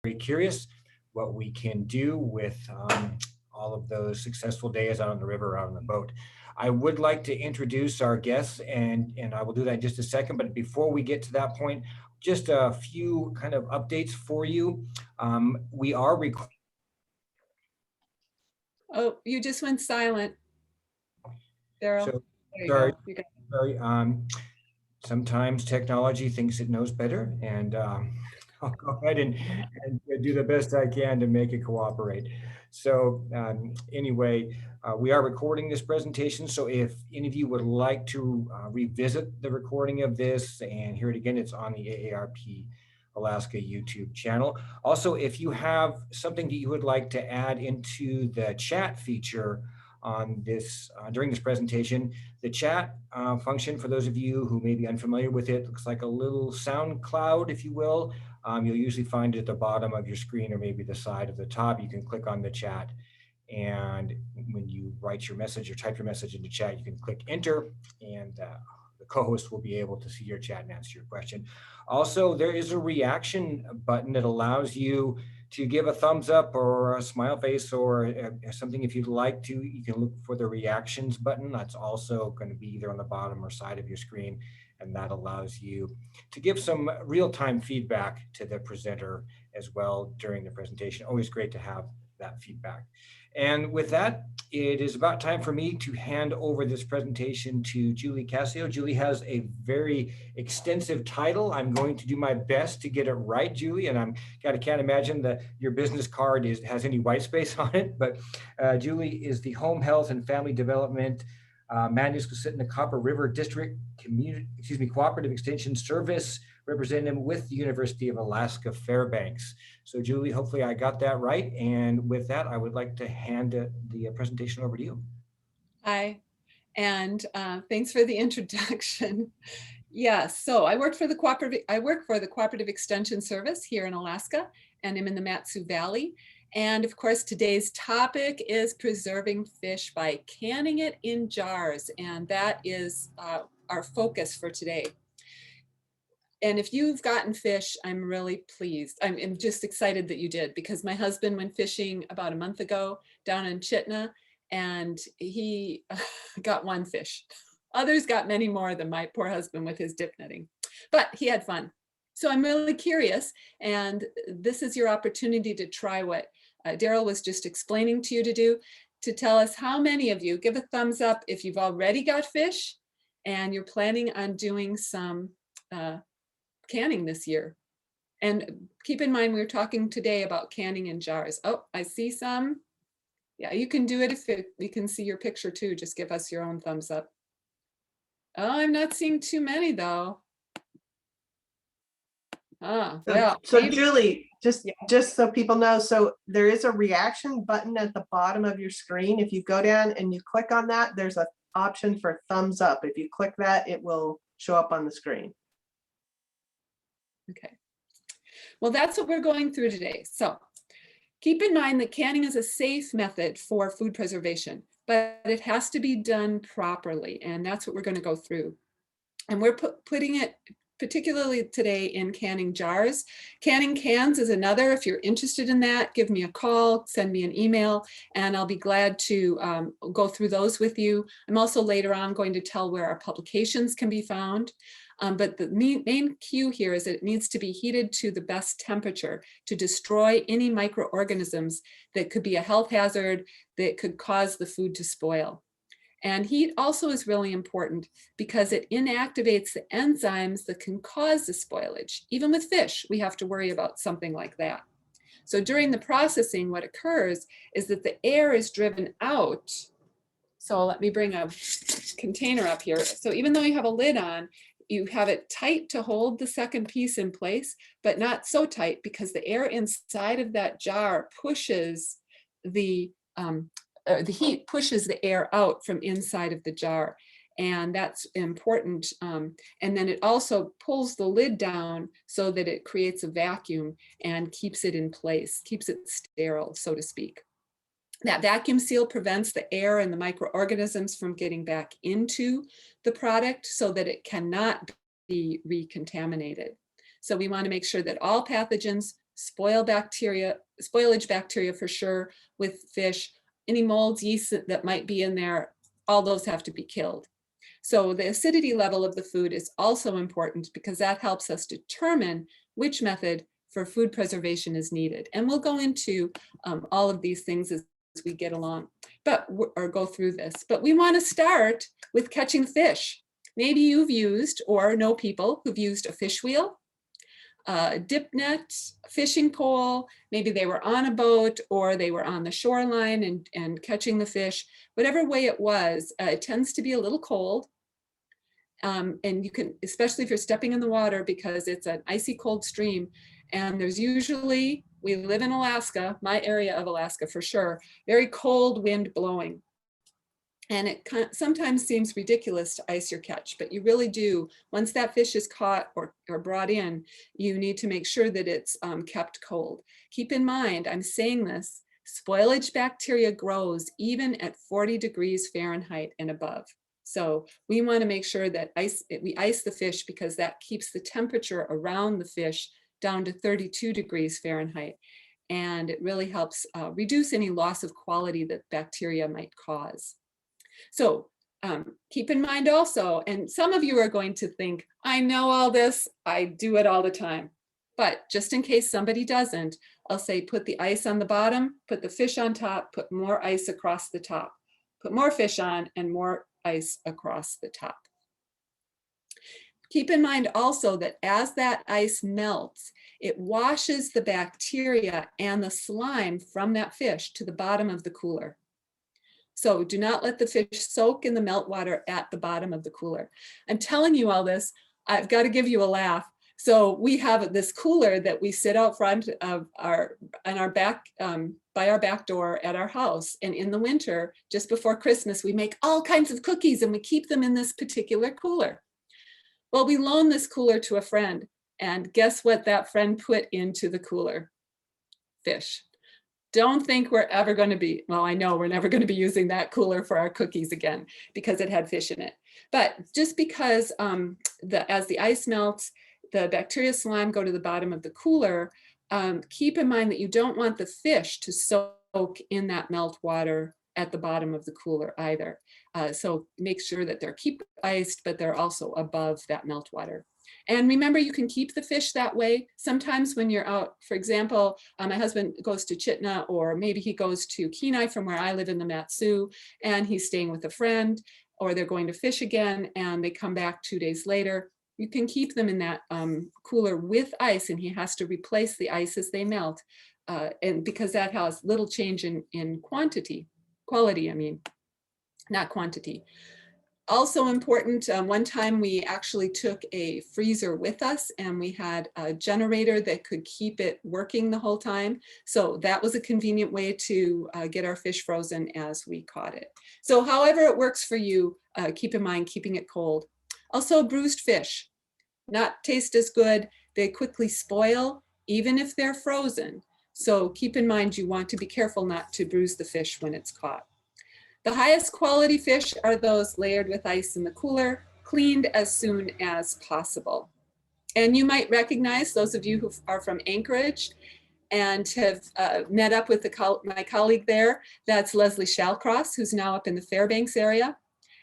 very curious what we can do with all of those successful days out on the river, out on the boat. I would like to introduce our guests, and I will do that in just a second. But before we get to that point, just a few kind of updates for you. We are recording. Oh, you just went silent, Daryl. So, There you sorry, go. You got sorry. Sometimes technology thinks it knows better, and I'll go ahead and do the best I can to make it cooperate. So anyway, we are recording this presentation. So if any of you would like to revisit the recording of this and hear it again, it's on the AARP Alaska YouTube channel. Also, if you have something that you would like to add into the chat feature on this during this presentation, the chat function, for those of you who may be unfamiliar with it, looks like a little sound cloud, if you will. You'll usually find it at the bottom of your screen or maybe the side of the top. You can click on the chat, and when you write your message or type your message into chat, you can click enter, and the co-host will be able to see your chat and answer your question. Also, there is a reaction button that allows you to give a thumbs up or a smile face or something. If you'd like to, you can look for the reactions button. That's also going to be either on the bottom or side of your screen. And that allows you to give some real-time feedback to the presenter as well during the presentation. Always great to have that feedback. And with that, it is about time for me to hand over this presentation to Julie Cassio. Julie has a very extensive title. I'm going to do my best to get it right, Julie, and I can't imagine that your business card has any white space on it, but Julie is the Home Health and Family Development Manusquisition Copper River District Cooperative Extension Service representative with the University of Alaska Fairbanks. So Julie, hopefully I got that right. And with that, I would like to hand the presentation over to you. Hi, and thanks for the introduction. Yes, so I work for the Cooperative Extension Service here in Alaska, and I'm in the Mat-Su Valley. And of course, today's topic is preserving fish by canning it in jars. And that is our focus for today. And if you've gotten fish, I'm really pleased. I'm just excited that you did, because my husband went fishing about a month ago down in Chitna, and he got one fish. Others got many more than my poor husband with his dip netting, but he had fun. So I'm really curious, and this is your opportunity to try what Daryl was just explaining to you to do, to tell us how many of you, give a thumbs up if you've already got fish and you're planning on doing some canning this year. And keep in mind, we were talking today about canning in jars. Oh, I see some. Yeah, you can do it if you can see your picture too. Just give us your own thumbs up. Oh, I'm not seeing too many though. Well, so Julie, just so people know, so there is a reaction button at the bottom of your screen. If you go down and you click on that, there's an option for thumbs up. If you click that, it will show up on the screen. Okay. Well, that's what we're going through today. So keep in mind that canning is a safe method for food preservation, but it has to be done properly. And that's what we're going to go through. And we're putting it particularly today in canning jars. Canning cans is another. If you're interested in that, give me a call, send me an email, and I'll be glad to go through those with you. I'm also later on going to tell where our publications can be found. But the main cue here is that it needs to be heated to the best temperature to destroy any microorganisms that could be a health hazard that could cause the food to spoil. And heat also is really important because it inactivates the enzymes that can cause the spoilage. Even with fish, we have to worry about something like that. So during the processing, what occurs is that the air is driven out. So let me bring a container up here. So even though you have a lid on, you have it tight to hold the second piece in place, but not so tight because the air inside of that jar pushes the heat pushes the air out from inside of the jar. And that's important. And then it also pulls the lid down so that it creates a vacuum and keeps it in place, keeps it sterile, so to speak. That vacuum seal prevents the air and the microorganisms from getting back into the product so that it cannot be recontaminated. So we want to make sure that all pathogens spoilage bacteria for sure with fish, any molds, yeast that might be in there, all those have to be killed. So the acidity level of the food is also important because that helps us determine which method for food preservation is needed. And we'll go into all of these things as we get along, or go through this. But we want to start with catching fish. Maybe you've used or know people who've used a fish wheel, a dip net, fishing pole. Maybe they were on a boat or they were on the shoreline and catching the fish. Whatever way it was, it tends to be a little cold. And you can, especially if you're stepping in the water, because it's an icy cold stream. And there's usually, we live in Alaska, my area of Alaska for sure, very cold wind blowing. And it sometimes seems ridiculous to ice your catch, but you really do. Once that fish is caught or brought in, you need to make sure that it's kept cold. Keep in mind, I'm saying this, spoilage bacteria grows even at 40 degrees Fahrenheit and above. So we want to make sure that we ice the fish because that keeps the temperature around the fish down to 32 degrees Fahrenheit. And it really helps reduce any loss of quality that bacteria might cause. So keep in mind also, and some of you are going to think, I know all this, I do it all the time. But just in case somebody doesn't, I'll say put the ice on the bottom, put the fish on top, put more ice across the top, put more fish on and more ice across the top. Keep in mind also that as that ice melts, it washes the bacteria and the slime from that fish to the bottom of the cooler. So do not let the fish soak in the meltwater at the bottom of the cooler. I'm telling you all this, I've got to give you a laugh. So we have this cooler that we sit out front of by our back door at our house. And in the winter, just before Christmas, we make all kinds of cookies and we keep them in this particular cooler. Well, we loaned this cooler to a friend, and guess what that friend put into the cooler? Fish. Don't think we're ever going to be, well, I know we're never going to be using that cooler for our cookies again because it had fish in it. But just because as the ice melts, the bacteria slime go to the bottom of the cooler, keep in mind that you don't want the fish to soak in that melt water at the bottom of the cooler either. So make sure that they're keep iced, but they're also above that melt water. And remember, you can keep the fish that way. Sometimes when you're out, for example, my husband goes to Chitna, or maybe he goes to Kenai from where I live in the Mat-Su, and he's staying with a friend, or they're going to fish again, and they come back 2 days later. You can keep them in that cooler with ice, and he has to replace the ice as they melt. And because that has little change in quality, I mean, not quantity. Also important, one time we actually took a freezer with us and we had a generator that could keep it working the whole time. So that was a convenient way to get our fish frozen as we caught it. So however it works for you, keep in mind keeping it cold. Also bruised fish, not taste as good. They quickly spoil even if they're frozen. So keep in mind you want to be careful not to bruise the fish when it's caught. The highest quality fish are those layered with ice in the cooler, cleaned as soon as possible. And you might recognize those of you who are from Anchorage and have met up with my colleague there. That's Leslie Shalcross, who's now up in the Fairbanks area.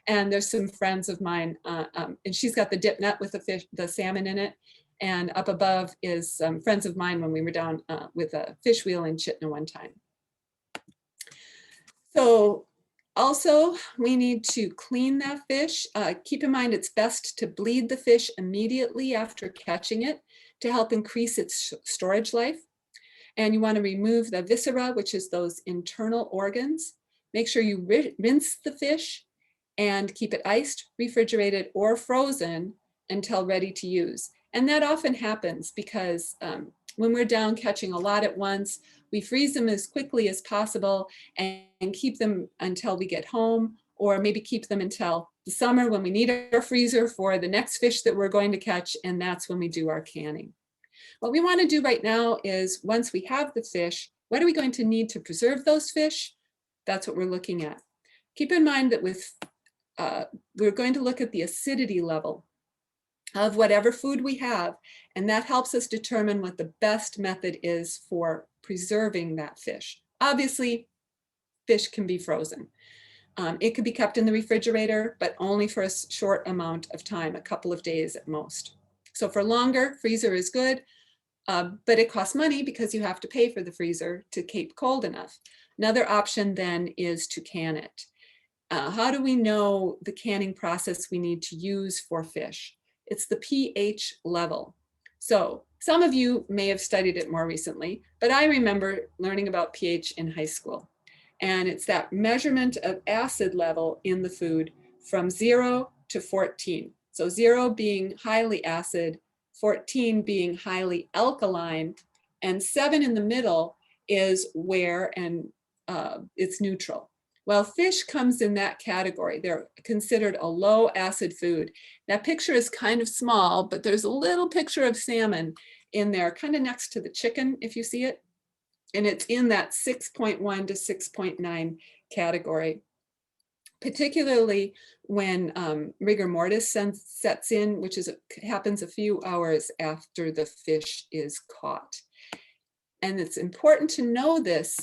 And there's some friends of mine, and she's got the dip net with the salmon in it. And up above is some friends of mine when we were down with a fish wheel in Chitna one time. So also, we need to clean that fish. Keep in mind it's best to bleed the fish immediately after catching it to help increase its storage life. And you want to remove the viscera, which is those internal organs. Make sure you rinse the fish and keep it iced, refrigerated, or frozen until ready to use. And that often happens because when we're down catching a lot at once, we freeze them as quickly as possible and keep them until we get home, or maybe keep them until the summer when we need our freezer for the next fish that we're going to catch, and that's when we do our canning. What we want to do right now is, once we have the fish, what are we going to need to preserve those fish? That's what we're looking at. Keep in mind that we're going to look at the acidity level of whatever food we have, and that helps us determine what the best method is for preserving that fish. Obviously, fish can be frozen. It could be kept in the refrigerator, but only for a short amount of time, a couple of days at most. So for longer, freezer is good, but it costs money because you have to pay for the freezer to keep cold enough. Another option then is to can it. How do we know the canning process we need to use for fish? It's the pH level. So some of you may have studied it more recently, but I remember learning about pH in high school. And it's that measurement of acid level in the food from 0 to 14. So 0 being highly acid, 14 being highly alkaline, and 7 in the middle is where it's neutral. Well, fish comes in that category. They're considered a low acid food. That picture is kind of small, but there's a little picture of salmon in there, kind of next to the chicken, if you see it. And it's in that 6.1 to 6.9 category, particularly when rigor mortis sets in, which happens a few hours after the fish is caught. And it's important to know this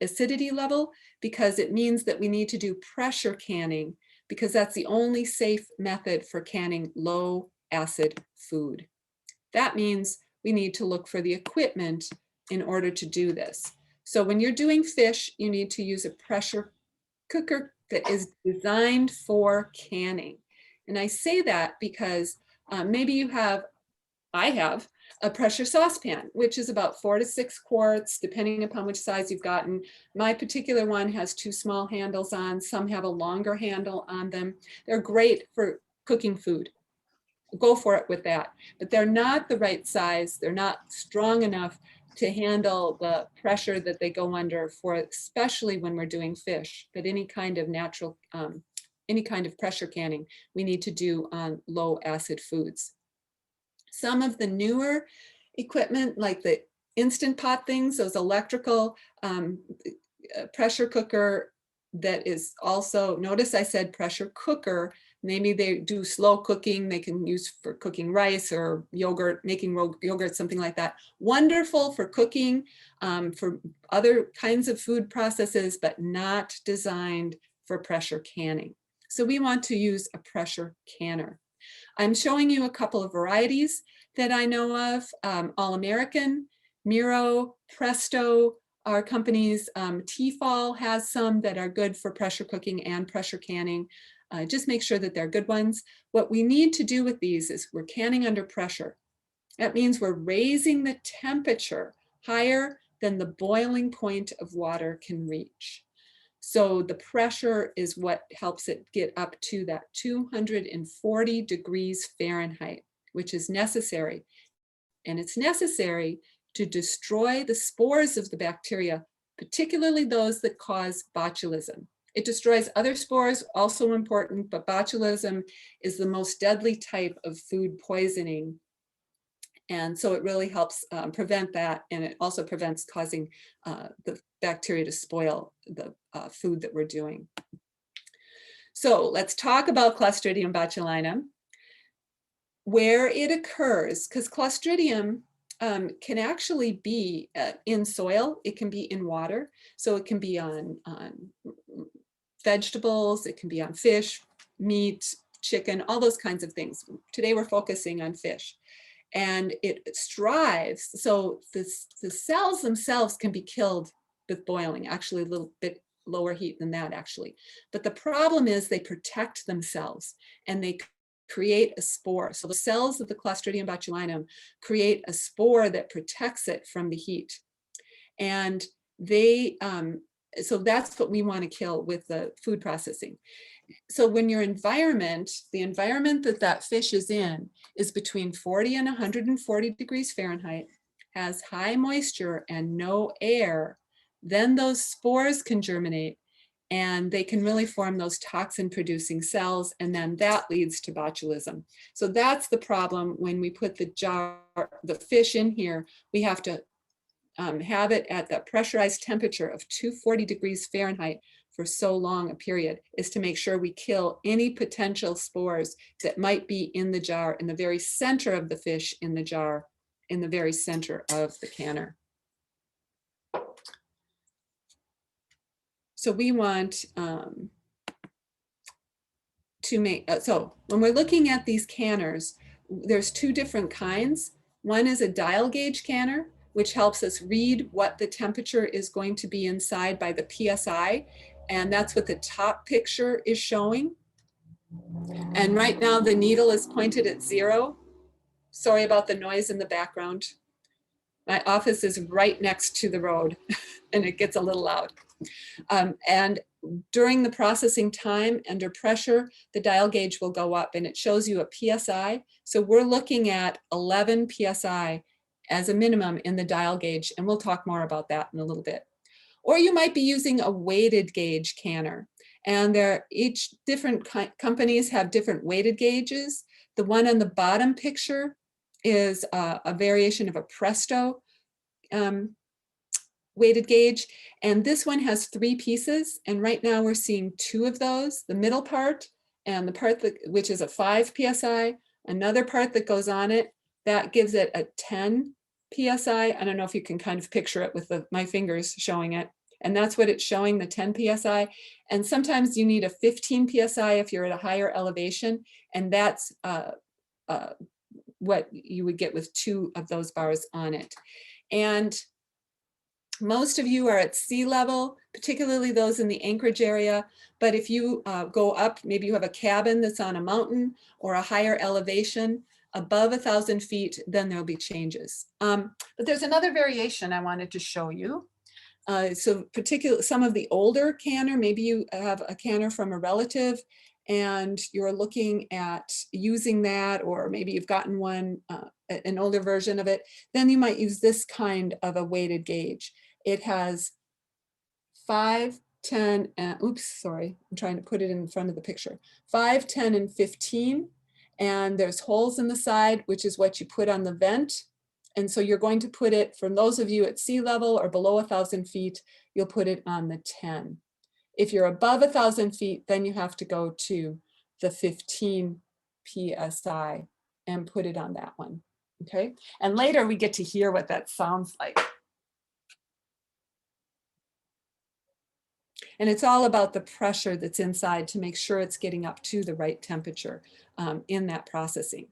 acidity level because it means that we need to do pressure canning, because that's the only safe method for canning low acid food. That means we need to look for the equipment in order to do this. So when you're doing fish, you need to use a pressure cooker that is designed for canning. And I say that because maybe I have a pressure saucepan, which is about 4 to 6 quarts, depending upon which size you've gotten. My particular one has 2 small handles on. Some have a longer handle on them. They're great for cooking food. Go for it with that. But they're not the right size. They're not strong enough to handle the pressure that they go under for, especially when we're doing fish. But any kind of any kind of pressure canning we need to do on low acid foods. Some of the newer equipment, like the Instant Pot things, those electrical pressure cooker that is also, notice I said pressure cooker, maybe they do slow cooking, they can use for cooking rice or yogurt, making yogurt, something like that. Wonderful for cooking, for other kinds of food processes, but not designed for pressure canning. So we want to use a pressure canner. I'm showing you a couple of varieties that I know of. All-American, Miro, Presto are companies. Tefal has some that are good for pressure cooking and pressure canning. Just make sure that they're good ones. What we need to do with these is we're canning under pressure. That means we're raising the temperature higher than the boiling point of water can reach. So the pressure is what helps it get up to that 240 degrees Fahrenheit, which is necessary. And it's necessary to destroy the spores of the bacteria, particularly those that cause botulism. It destroys other spores, also important, but botulism is the most deadly type of food poisoning. And so it really helps prevent that, and it also prevents causing the bacteria to spoil the food that we're doing. So let's talk about Clostridium botulinum, where it occurs, because Clostridium can actually be in soil, it can be in water, so it can be on vegetables, it can be on fish, meat, chicken, all those kinds of things. Today we're focusing on fish. And it strives, so the cells themselves can be killed with boiling, actually a little bit lower heat than that actually. But the problem is they protect themselves and they create a spore. So the cells of the Clostridium botulinum create a spore that protects it from the heat. And so that's what we want to kill with the food processing. So when your environment, the environment that fish is in, is between 40 and 140 degrees Fahrenheit, has high moisture and no air, then those spores can germinate and they can really form those toxin producing cells, and then that leads to botulism. So that's the problem when we put the fish in here. We have to have it at the pressurized temperature of 240 degrees Fahrenheit for so long a period is to make sure we kill any potential spores that might be in the jar, in the very center of the fish in the jar, in the very center of the canner. So we want to make, so when we're looking at these canners, there's two different kinds. One is a dial gauge canner, which helps us read what the temperature is going to be inside by the PSI. And that's what the top picture is showing. And right now the needle is pointed at 0. Sorry about the noise in the background. My office is right next to the road and it gets a little loud. And during the processing time under pressure, the dial gauge will go up and it shows you a PSI. So we're looking at 11 PSI as a minimum in the dial gauge, and we'll talk more about that in a little bit. Or you might be using a weighted gauge canner, and each different companies have different weighted gauges. The one on the bottom picture is a variation of a Presto weighted gauge, and this one has 3 pieces, and right now we're seeing 2 of those, the middle part and the part which is a 5 PSI, another part that goes on it, that gives it a 10 PSI. I don't know if you can kind of picture it with my fingers showing it, and that's what it's showing, the 10 PSI, and sometimes you need a 15 PSI if you're at a higher elevation, and that's what you would get with 2 of those bars on it. And most of you are at sea level, particularly those in the Anchorage area. But if you go up, maybe you have a cabin that's on a mountain or a higher elevation above 1,000 feet, then there'll be changes. But there's another variation I wanted to show you. So particularly some of the older canner, maybe you have a canner from a relative and you're looking at using that, or maybe you've gotten one, an older version of it, then you might use this kind of a weighted gauge. It has 5, 10, and oops, sorry, I'm trying to put it in front of the picture. 5, 10, and 15. And there's holes in the side, which is what you put on the vent. And so you're going to put it, for those of you at sea level or below 1,000 feet, you'll put it on the 10. If you're above 1,000 feet, then you have to go to the 15 PSI and put it on that one, okay? And later we get to hear what that sounds like. And it's all about the pressure that's inside to make sure it's getting up to the right temperature in that processing.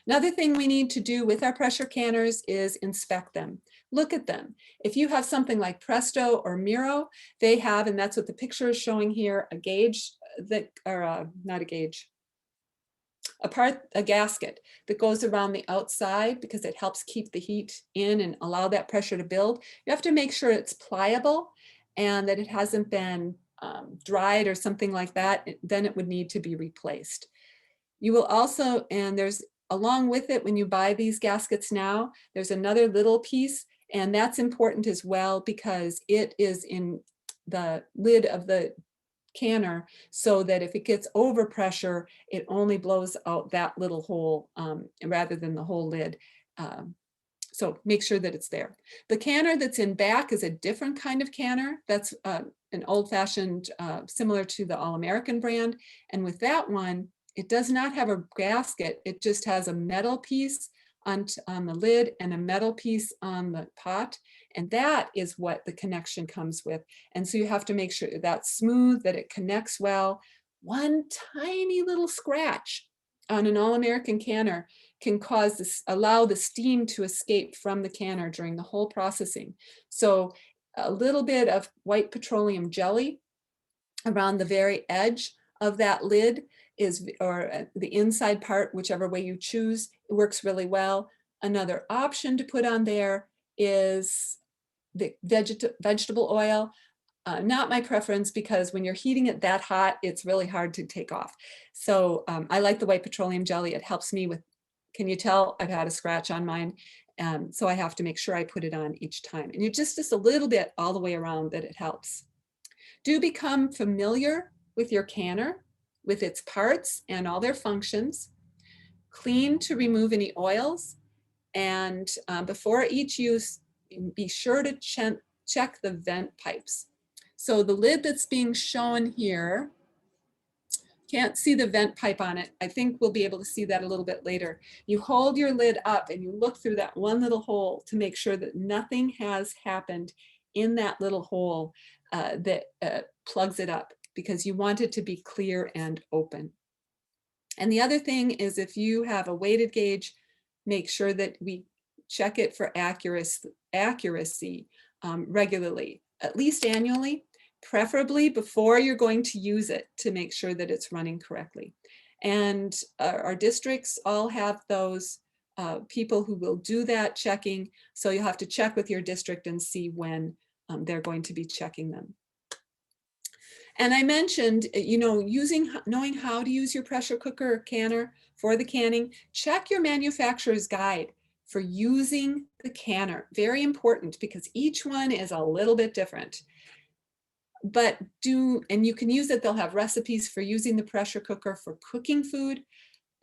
Another thing we need to do with our pressure canners is inspect them. Look at them. If you have something like Presto or Miro, they have, and that's what the picture is showing here, a gauge that, or not a gauge, a gasket that goes around the outside because it helps keep the heat in and allow that pressure to build. You have to make sure it's pliable and that it hasn't been dried or something like that. Then it would need to be replaced. You will also, and there's, along with it, when you buy these gaskets now, there's another little piece, and that's important as well because it is in the lid of the canner so that if it gets over pressure, it only blows out that little hole rather than the whole lid. So make sure that it's there. The canner that's in back is a different kind of canner. That's an old-fashioned, similar to the All-American brand. And with that one, it does not have a gasket. It just has a metal piece on the lid and a metal piece on the pot. And that is what the connection comes with. And so you have to make sure that's smooth, that it connects well. One tiny little scratch on an All-American canner can cause this, allow the steam to escape from the canner during the whole processing. So a little bit of white petroleum jelly around the very edge of that lid is, or the inside part, whichever way you choose, it works really well. Another option to put on there is the vegetable oil. Not my preference because when you're heating it that hot, it's really hard to take off. So I like the white petroleum jelly. It helps me with, can you tell I've had a scratch on mine? So I have to make sure I put it on each time. And you just a little bit all the way around that it helps. Do become familiar with your canner, with its parts and all their functions. Clean to remove any oils. And before each use, be sure to check the vent pipes. So the lid that's being shown here, can't see the vent pipe on it. I think we'll be able to see that a little bit later. You hold your lid up and you look through that one little hole to make sure that nothing has happened in that little hole that plugs it up, because you want it to be clear and open. And the other thing is, if you have a weighted gauge, make sure that we check it for accuracy regularly, at least annually, preferably before you're going to use it, to make sure that it's running correctly. And our districts all have those people who will do that checking. So you'll have to check with your district and see when they're going to be checking them. And I mentioned, you know, knowing how to use your pressure cooker or canner for the canning. Check your manufacturer's guide for using the canner. Very important, because each one is a little bit different. But and you can use it, they'll have recipes for using the pressure cooker for cooking food.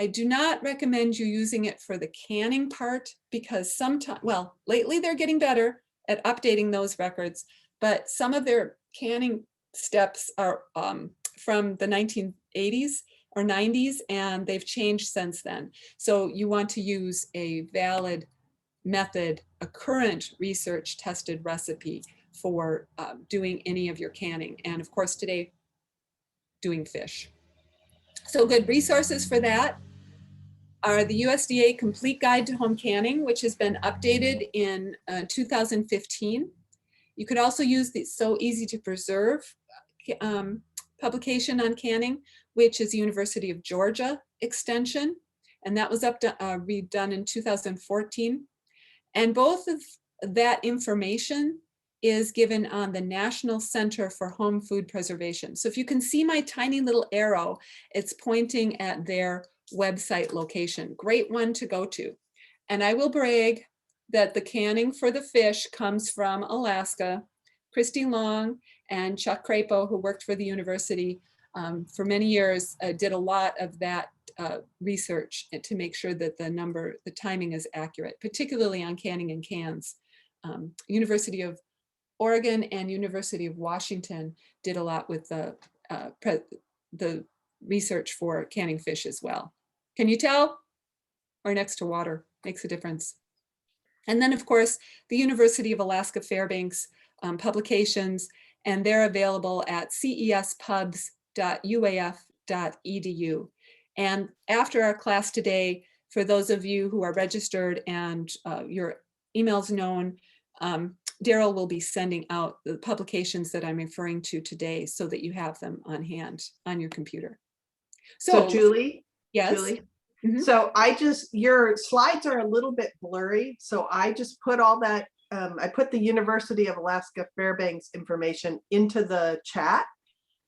I do not recommend you using it for the canning part, because sometimes, well, lately they're getting better at updating those records, but some of their canning steps are from the 1980s or 90s, and they've changed since then. So you want to use a valid method, a current research tested recipe for doing any of your canning. And of course today, doing fish. So good resources for that are the USDA Complete Guide to Home Canning, which has been updated in 2015. You could also use the So Easy to Preserve publication on canning, which is University of Georgia extension. And that was redone in 2014. And both of that information is given on the National Center for Home Food Preservation. So if you can see my tiny little arrow, it's pointing at their website location. Great one to go to. And I will brag that the canning for the fish comes from Alaska. Christy Long and Chuck Crapo, who worked for the university for many years, did a lot of that research to make sure that the timing is accurate, particularly on canning and cans. University of Oregon and University of Washington did a lot with the research for canning fish as well. Can you tell? Or next to water makes a difference. And then of course, the University of Alaska Fairbanks publications, and they're available at cespubs.uaf.edu. And after our class today, for those of you who are registered and your email's known, Daryl will be sending out the publications that I'm referring to today so that you have them on hand on your computer. So Julie? Yes. Julie? Mm-hmm. So your slides are a little bit blurry. So I just put all that, I put the University of Alaska Fairbanks information into the chat.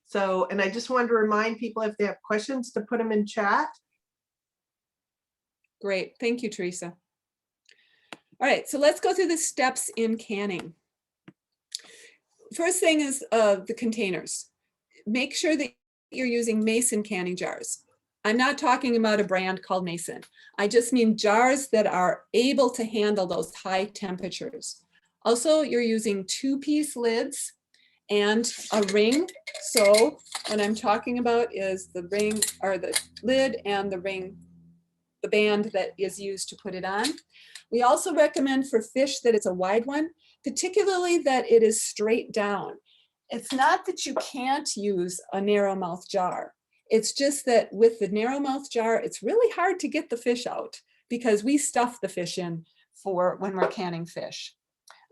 So, and I just wanted to remind people, if they have questions, to put them in chat. Great, thank you, Teresa. All right, so let's go through the steps in canning. First thing is the containers. Make sure that you're using Mason canning jars. I'm not talking about a brand called Mason. I just mean jars that are able to handle those high temperatures. Also, you're using 2-piece lids and a ring. So what I'm talking about is the ring, or the lid, and the ring, the band that is used to put it on. We also recommend for fish that it's a wide one, particularly that it is straight down. It's not that you can't use a narrow mouth jar. It's just that with the narrow mouth jar, it's really hard to get the fish out, because we stuff the fish in for when we're canning fish.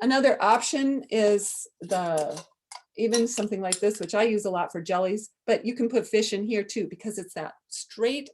Another option is even something like this, which I use a lot for jellies, but you can put fish in here too, because it's that straight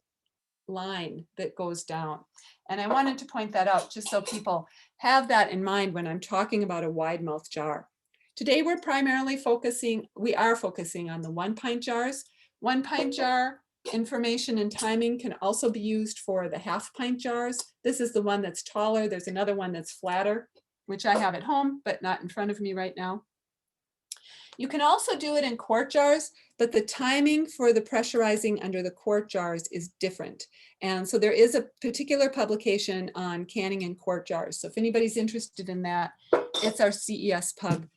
line that goes down. And I wanted to point that out just so people have that in mind when I'm talking about a wide mouth jar. Today we're primarily focusing on the 1-pint jars. 1-pint jar information and timing can also be used for the 1/2-pint jars. This is the one that's taller. There's another one that's flatter, which I have at home, but not in front of me right now. You can also do it in quart jars, but the timing for the pressurizing under the quart jars is different. And so there is a particular publication on canning in quart jars. So if anybody's interested in that, it's our CESPub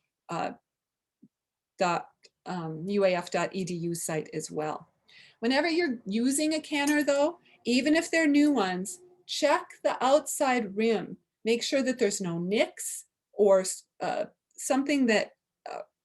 uaf.edu site as well. Whenever you're using a canner though, even if they're new ones, check the outside rim. Make sure that there's no nicks or something that,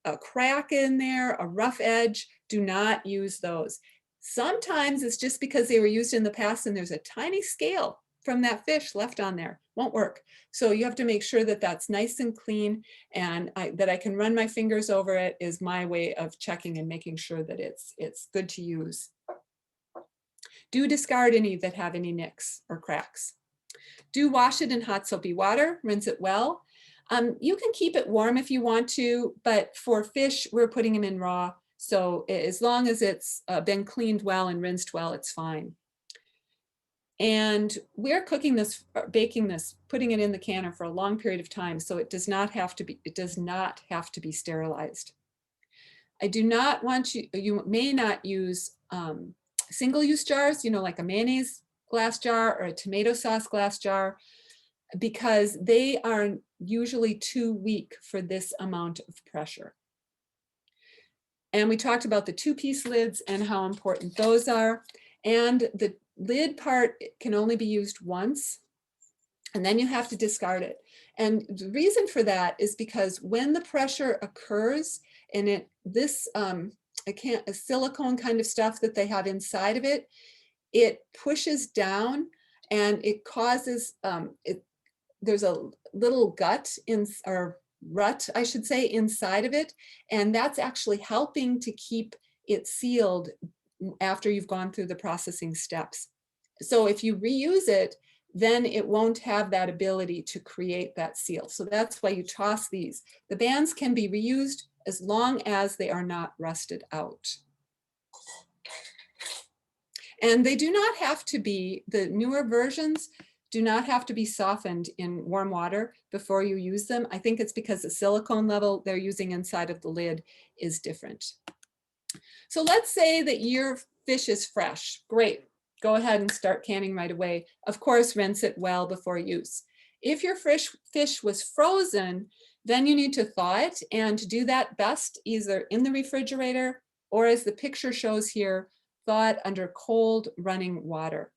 a crack in there, a rough edge. Do not use those. Sometimes it's just because they were used in the past and there's a tiny scale from that fish left on there. Won't work. So you have to make sure that that's nice and clean, and that I can run my fingers over it is my way of checking and making sure that it's good to use. Do discard any that have any nicks or cracks. Do wash it in hot soapy water, rinse it well. You can keep it warm if you want to, but for fish, we're putting them in raw. So as long as it's been cleaned well and rinsed well, it's fine. And we're cooking this, baking this, putting it in the canner for a long period of time. So it does not have to be, sterilized. I do not want you may not use single-use jars, like a mayonnaise glass jar or a tomato sauce glass jar, because they are usually too weak for this amount of pressure. And we talked about the two-piece lids and how important those are. And the lid part can only be used once, and then you have to discard it. And the reason for that is because when the pressure occurs, and a silicone kind of stuff that they have inside of it, it pushes down and it causes, there's a little rut, I should say, inside of it. And that's actually helping to keep it sealed after you've gone through the processing steps. So if you reuse it, then it won't have that ability to create that seal. So that's why you toss these. The bands can be reused as long as they are not rusted out. And they do not have to be, the newer versions do not have to be softened in warm water before you use them. I think it's because the silicone level they're using inside of the lid is different. So let's say that your fish is fresh. Great. Go ahead and start canning right away. Of course, rinse it well before use. If your fish was frozen, then you need to thaw it, and to do that best either in the refrigerator or, as the picture shows here, thaw it under cold running water.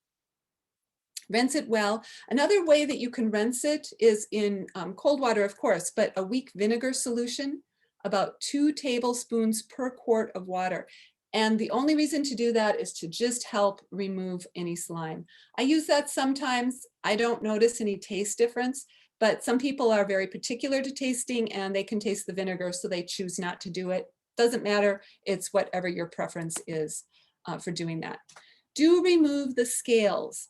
Rinse it well. Another way that you can rinse it is in cold water, of course, but a weak vinegar solution, about 2 tablespoons per quart of water. And the only reason to do that is to just help remove any slime. I use that sometimes. I don't notice any taste difference, but some people are very particular to tasting and they can taste the vinegar, so they choose not to do it. Doesn't matter. It's whatever your preference is for doing that. Do remove the scales.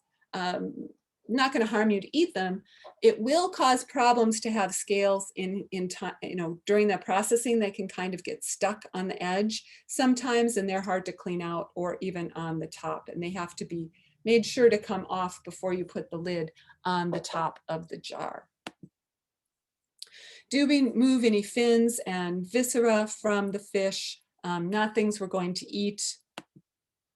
Not going to harm you to eat them. It will cause problems to have scales in time, during that processing. They can kind of get stuck on the edge sometimes, and they're hard to clean out, or even on the top, and they have to be made sure to come off before you put the lid on the top of the jar. Do remove any fins and viscera from the fish, not things we're going to eat.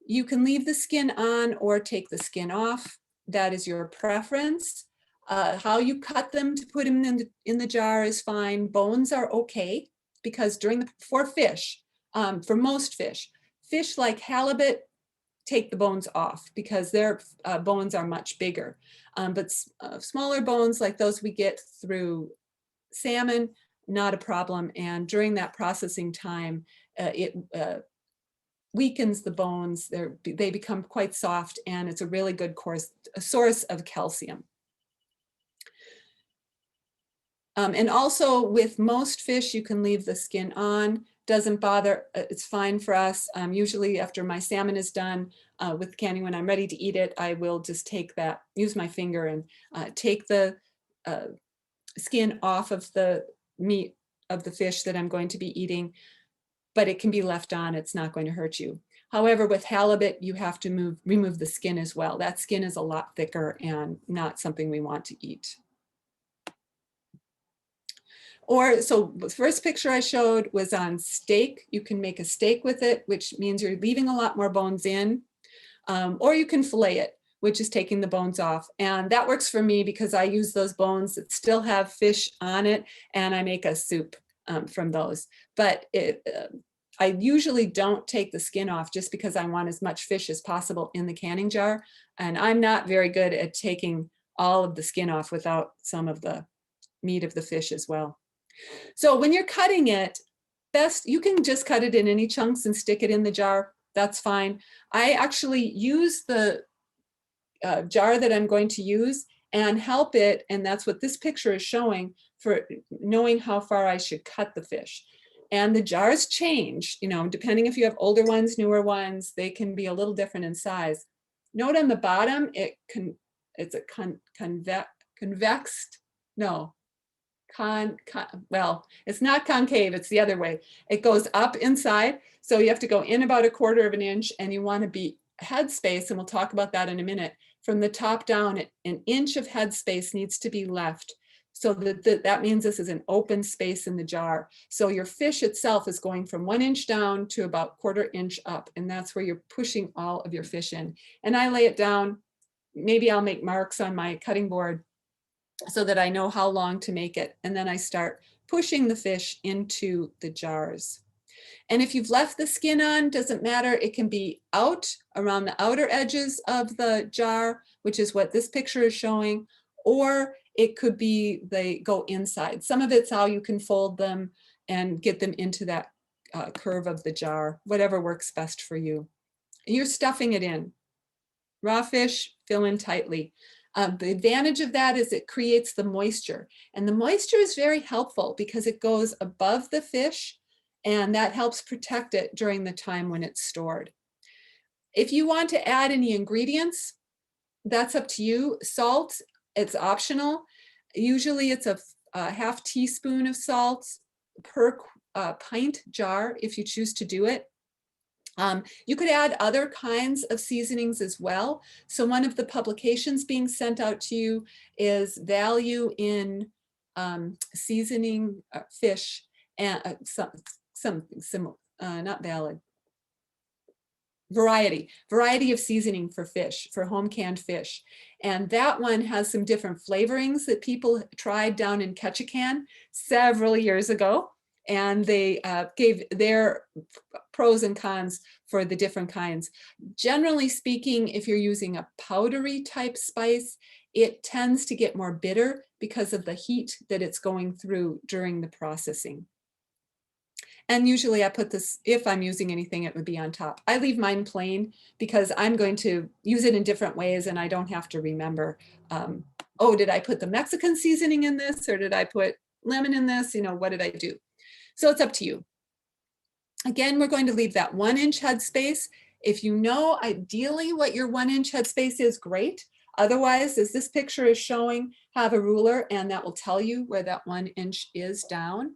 You can leave the skin on or take the skin off. That is your preference. How you cut them to put them in the jar is fine. Bones are okay, because for fish, for most fish like halibut, take the bones off because their bones are much bigger. But smaller bones like those we get through salmon, not a problem. And during that processing time, it weakens the bones. They become quite soft, and it's a really good source of calcium. And also with most fish, you can leave the skin on. Doesn't bother, it's fine for us. Usually after my salmon is done with canning, when I'm ready to eat it, I will just use my finger and take the skin off of the meat of the fish that I'm going to be eating. But it can be left on, it's not going to hurt you. However, with halibut, you have to remove the skin as well. That skin is a lot thicker and not something we want to eat. So the first picture I showed was on steak. You can make a steak with it, which means you're leaving a lot more bones in, or you can fillet it, which is taking the bones off. And that works for me because I use those bones that still have fish on it, and I make a soup from those. But I usually don't take the skin off just because I want as much fish as possible in the canning jar. And I'm not very good at taking all of the skin off without some of the meat of the fish as well. So when you're cutting it, best, you can just cut it in any chunks and stick it in the jar. That's fine. I actually use the jar that I'm going to use and help it, and that's what this picture is showing, for knowing how far I should cut the fish. And the jars change, you know, depending if you have older ones, newer ones, they can be a little different in size. Note on the bottom, it's a convexed, no, well, it's not concave, it's the other way. It goes up inside, so you have to go in about 1/4 of an inch, and you want to be headspace, and we'll talk about that in a minute. From the top down, an inch of headspace needs to be left. So that means this is an open space in the jar. So your fish itself is going from 1 inch down to about 1/4 inch up, and that's where you're pushing all of your fish in. And I lay it down, maybe I'll make marks on my cutting board so that I know how long to make it. And then I start pushing the fish into the jars. And if you've left the skin on, doesn't matter. It can be out around the outer edges of the jar, which is what this picture is showing, or it could be they go inside. Some of it's how you can fold them and get them into that curve of the jar, whatever works best for you. You're stuffing it in. Raw fish, fill in tightly. The advantage of that is it creates the moisture. And the moisture is very helpful because it goes above the fish, and that helps protect it during the time when it's stored. If you want to add any ingredients, that's up to you. Salt, it's optional. Usually it's a 1/2 teaspoon of salt per pint jar if you choose to do it. You could add other kinds of seasonings as well. So one of the publications being sent out to you is Value in Seasoning Fish, and something similar, not valid. Variety of seasoning for fish, for home canned fish. And that one has some different flavorings that people tried down in Ketchikan several years ago. And they gave their pros and cons for the different kinds. Generally speaking, if you're using a powdery type spice, it tends to get more bitter because of the heat that it's going through during the processing. And usually I put this, if I'm using anything, it would be on top. I leave mine plain because I'm going to use it in different ways and I don't have to remember, oh, did I put the Mexican seasoning in this, or did I put lemon in this? You know, what did I do? So it's up to you. Again, we're going to leave that 1 inch headspace. If you know ideally what your 1 inch headspace is, great. Otherwise, as this picture is showing, have a ruler and that will tell you where that 1 inch is down.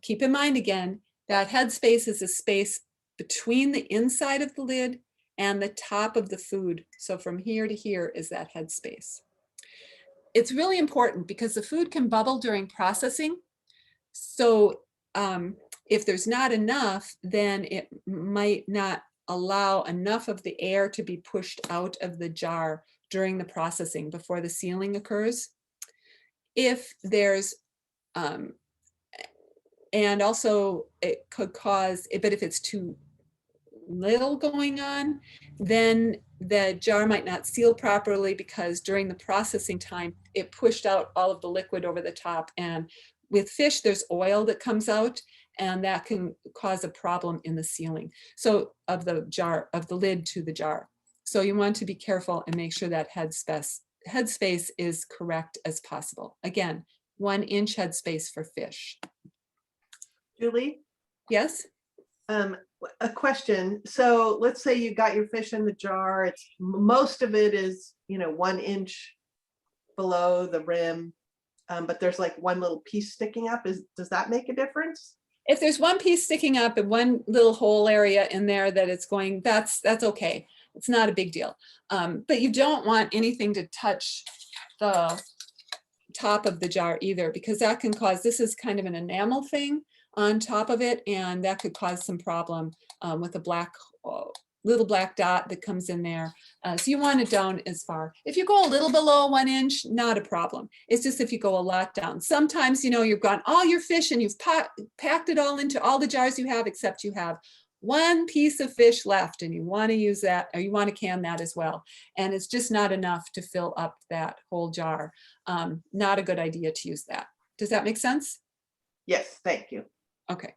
Keep in mind again, that headspace is a space between the inside of the lid and the top of the food. So from here to here is that headspace. It's really important because the food can bubble during processing. So if there's not enough, then it might not allow enough of the air to be pushed out of the jar during the processing before the sealing occurs. If there's, and also it could cause, but if it's too little going on, then the jar might not seal properly because during the processing time, it pushed out all of the liquid over the top. And with fish, there's oil that comes out and that can cause a problem in the sealing. So of the jar, of the lid to the jar. So you want to be careful and make sure that headspace is correct as possible. Again, 1 inch headspace for fish. Julie? Yes? A question. So let's say you got your fish in the jar. It's most of it is, 1 inch below the rim, but there's like one little piece sticking up. Does that make a difference? If there's one piece sticking up and one little hole area in there that it's going, that's okay. It's not a big deal. But you don't want anything to touch the top of the jar either, because that can cause, this is kind of an enamel thing on top of it, and that could cause some problem with a black little black dot that comes in there. So you want it down as far. If you go a little below 1 inch, not a problem. It's just if you go a lot down. Sometimes, you know, you've got all your fish and you've packed it all into all the jars you have, except you have one piece of fish left and you want to use that, or you want to can that as well. And it's just not enough to fill up that whole jar. Not a good idea to use that. Does that make sense? Yes, thank you. Okay.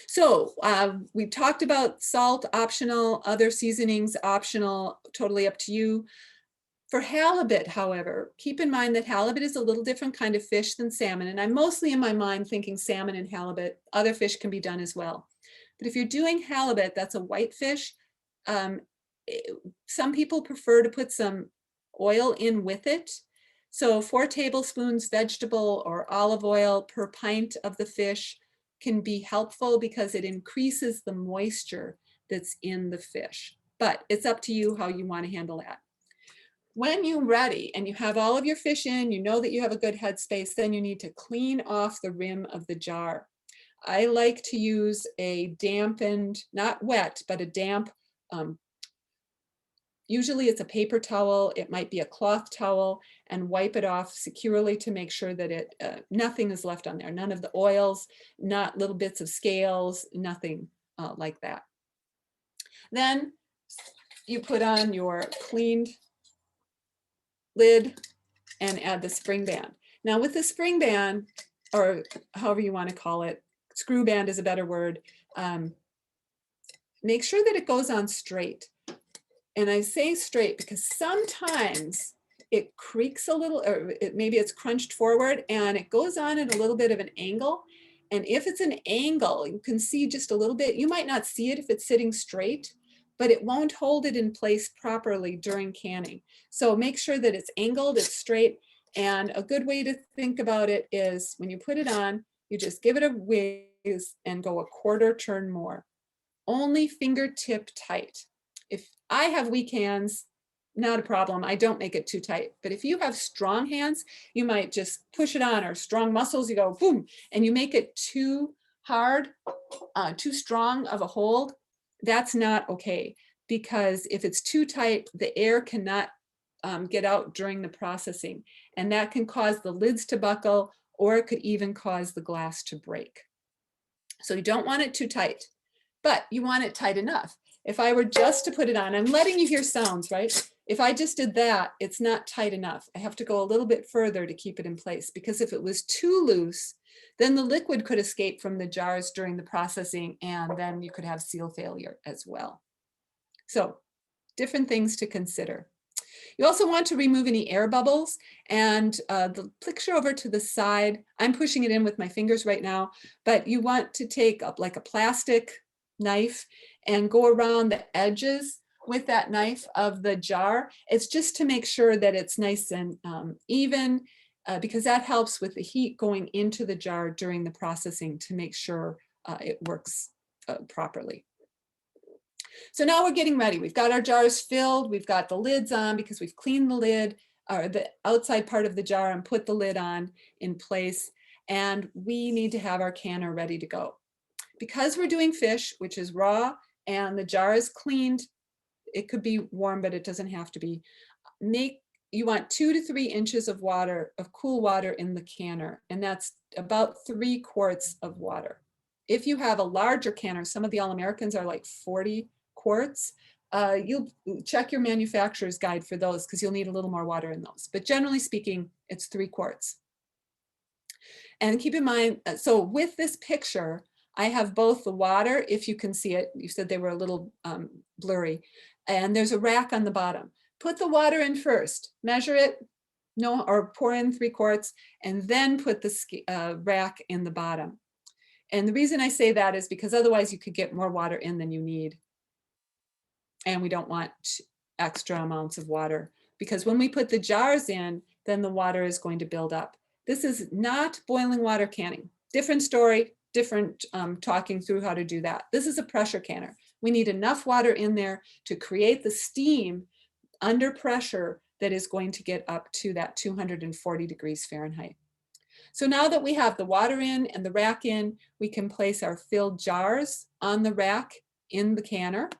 So we talked about salt optional, other seasonings optional, totally up to you. For halibut, however, keep in mind that halibut is a little different kind of fish than salmon. And I'm mostly in my mind thinking salmon and halibut. Other fish can be done as well. But if you're doing halibut, that's a white fish. Some people prefer to put some oil in with it. So 4 tablespoons vegetable or olive oil per pint of the fish can be helpful because it increases the moisture that's in the fish. But it's up to you how you want to handle that. When you're ready and you have all of your fish in, you know that you have a good headspace, then you need to clean off the rim of the jar. I like to use a dampened, not wet, but a damp, usually it's a paper towel, it might be a cloth towel, and wipe it off securely to make sure that nothing is left on there. None of the oils, not little bits of scales, nothing like that. Then you put on your cleaned lid and add the spring band. Now with the spring band, or however you want to call it, screw band is a better word, make sure that it goes on straight. And I say straight because sometimes it creaks a little, or maybe it's crunched forward and it goes on at a little bit of an angle. And if it's an angle, you can see just a little bit. You might not see it if it's sitting straight, but it won't hold it in place properly during canning. So make sure that it's angled, it's straight. And a good way to think about it is when you put it on, you just give it a whiz and go a quarter turn more. Only fingertip tight. If I have weak hands, not a problem. I don't make it too tight. But if you have strong hands, you might just push it on, or strong muscles, you go boom, and you make it too hard, too strong of a hold. That's not okay, because if it's too tight, the air cannot get out during the processing, and that can cause the lids to buckle, or it could even cause the glass to break. So you don't want it too tight, but you want it tight enough. If I were just to put it on, I'm letting you hear sounds, right? If I just did that, it's not tight enough. I have to go a little bit further to keep it in place, because if it was too loose, then the liquid could escape from the jars during the processing, and then you could have seal failure as well. So different things to consider. You also want to remove any air bubbles, and the picture over to the side, I'm pushing it in with my fingers right now, but you want to take up like a plastic knife and go around the edges with that knife of the jar. It's just to make sure that it's nice and even, because that helps with the heat going into the jar during the processing to make sure it works properly. So now we're getting ready. We've got our jars filled. We've got the lids on because we've cleaned the lid, or the outside part of the jar, and put the lid on in place. And we need to have our canner ready to go. Because we're doing fish, which is raw, and the jar is cleaned, it could be warm, but it doesn't have to be. You want 2 to 3 inches of water, of cool water in the canner, and that's about 3 quarts of water. If you have a larger canner, some of the All-Americans are like 40 quarts. You'll check your manufacturer's guide for those, because you'll need a little more water in those. But generally speaking, it's 3 quarts. And keep in mind, so with this picture, I have both the water, if you can see it, you said they were a little blurry, and there's a rack on the bottom. Put the water in first, measure it, or pour in 3 quarts, and then put the rack in the bottom. And the reason I say that is because otherwise you could get more water in than you need. And we don't want extra amounts of water, because when we put the jars in, then the water is going to build up. This is not boiling water canning. Different story, different talking through how to do that. This is a pressure canner. We need enough water in there to create the steam under pressure that is going to get up to that 240 degrees Fahrenheit. So now that we have the water in and the rack in, we can place our filled jars on the rack in the canner.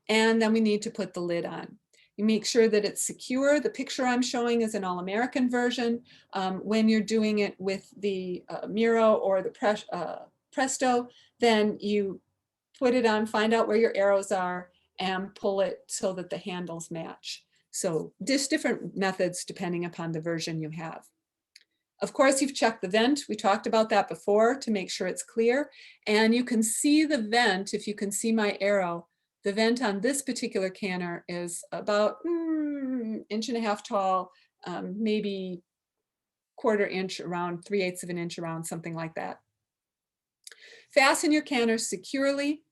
And then we need to put the lid on. You make sure that it's secure. The picture I'm showing is an all-American version. When you're doing it with the Miro or the Presto, then you put it on, find out where your arrows are, and pull it so that the handles match. So just different methods depending upon the version you have. Of course, you've checked the vent. We talked about that before to make sure it's clear. And you can see the vent, if you can see my arrow, the vent on this particular canner is about 1.5 inches tall, maybe 1/4 inch around, 3/8 of an inch around, something like that. Fasten your canner securely.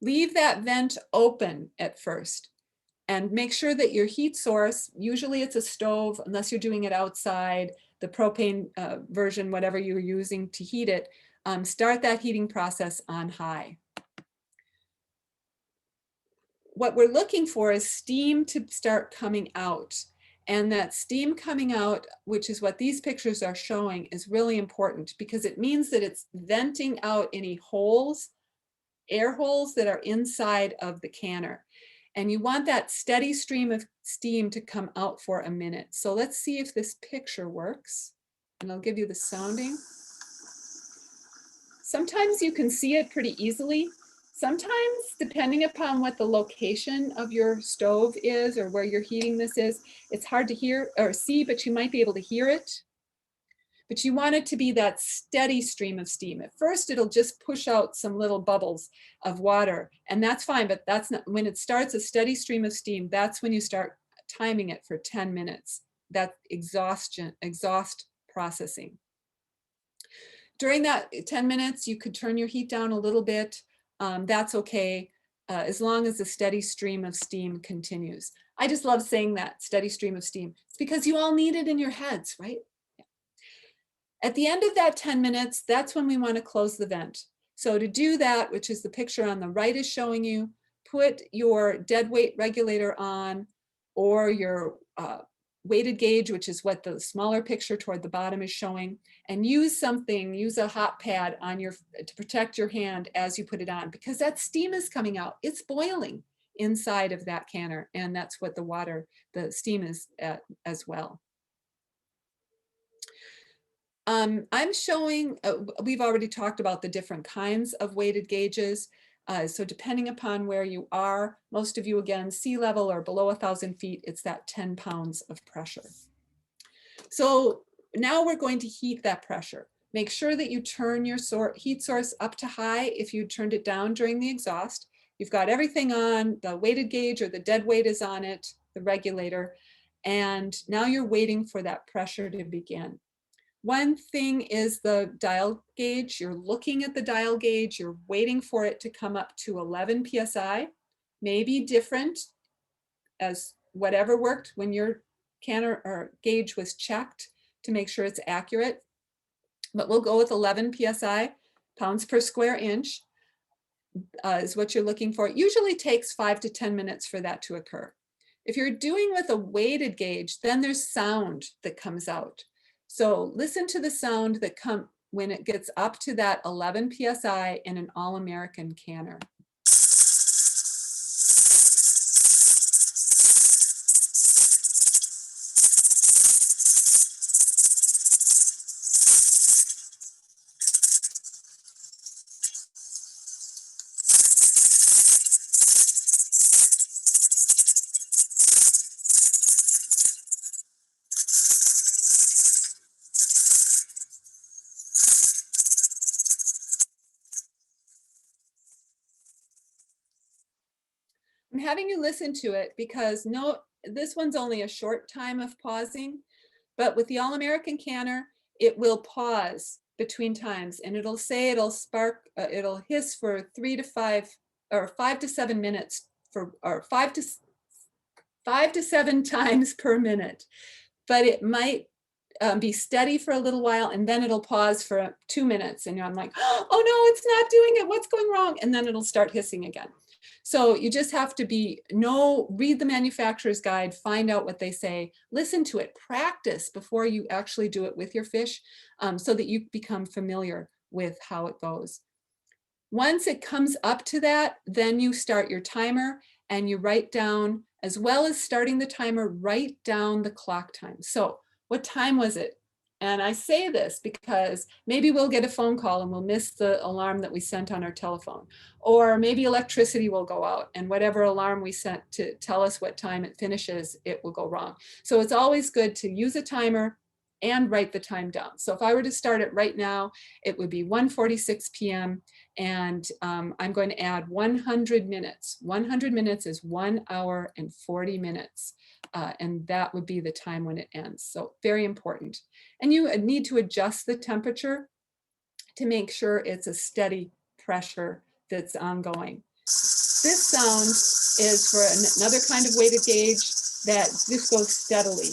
Leave that vent open at first and make sure that your heat source, usually it's a stove, unless you're doing it outside, the propane version, whatever you're using to heat it, start that heating process on high. What we're looking for is steam to start coming out. And that steam coming out, which is what these pictures are showing, is really important because it means that it's venting out any holes, air holes that are inside of the canner. And you want that steady stream of steam to come out for a minute. So let's see if this picture works. And I'll give you the sounding. Sometimes you can see it pretty easily. Sometimes, depending upon what the location of your stove is or where you're heating this is, it's hard to hear or see, but you might be able to hear it. But you want it to be that steady stream of steam. At first, it'll just push out some little bubbles of water, and that's fine, but that's not, when it starts a steady stream of steam, that's when you start timing it for 10 minutes. That's exhaust processing. During that 10 minutes, you could turn your heat down a little bit. That's okay, as long as the steady stream of steam continues. I just love saying that, steady stream of steam. It's because you all need it in your heads, right? Yeah. At the end of that 10 minutes, that's when we want to close the vent. So to do that, which is the picture on the right is showing you, put your dead weight regulator on, or your weighted gauge, which is what the smaller picture toward the bottom is showing, and use a hot pad on to protect your hand as you put it on, because that steam is coming out. It's boiling inside of that canner, and that's what the steam is at as well. I'm showing, we've already talked about the different kinds of weighted gauges. So depending upon where you are, most of you, again, sea level or below 1,000 feet, it's that 10 pounds of pressure. So now we're going to heat that pressure. Make sure that you turn your heat source up to high if you turned it down during the exhaust. You've got everything on, the weighted gauge or the dead weight is on it, the regulator, and now you're waiting for that pressure to begin. One thing is the dial gauge. You're looking at the dial gauge, you're waiting for it to come up to 11 PSI, maybe different as whatever worked when your canner or gauge was checked to make sure it's accurate. But we'll go with 11 PSI, pounds per square inch, is what you're looking for. It usually takes 5 to 10 minutes for that to occur. If you're doing with a weighted gauge, then there's sound that comes out. So listen to the sound that comes when it gets up to that 11 PSI in an all-American canner. I'm having you listen to it because this one's only a short time of pausing, but with the All-American canner, it will pause between times and it'll say it'll hiss for 3 to 5 or 5 to 7 minutes or 5 to 7 times per minute, but it might be steady for a little while and then it'll pause for 2 minutes and I'm like, oh no, it's not doing it, what's going wrong? And then it'll start hissing again. So you just have to read the manufacturer's guide, find out what they say, listen to it, practice before you actually do it with your fish, so that you become familiar with how it goes. Once it comes up to that, then you start your timer and you write down, as well as starting the timer, write down the clock time. So what time was it? And I say this because maybe we'll get a phone call and we'll miss the alarm that we sent on our telephone. Or maybe electricity will go out and whatever alarm we sent to tell us what time it finishes, it will go wrong. So it's always good to use a timer and write the time down. So if I were to start it right now, it would be 1:46 p.m. and I'm going to add 100 minutes. 100 minutes is 1 hour and 40 minutes. And that would be the time when it ends. So very important. And you need to adjust the temperature to make sure it's a steady pressure that's ongoing. This sound is for another kind of weighted gauge that this goes steadily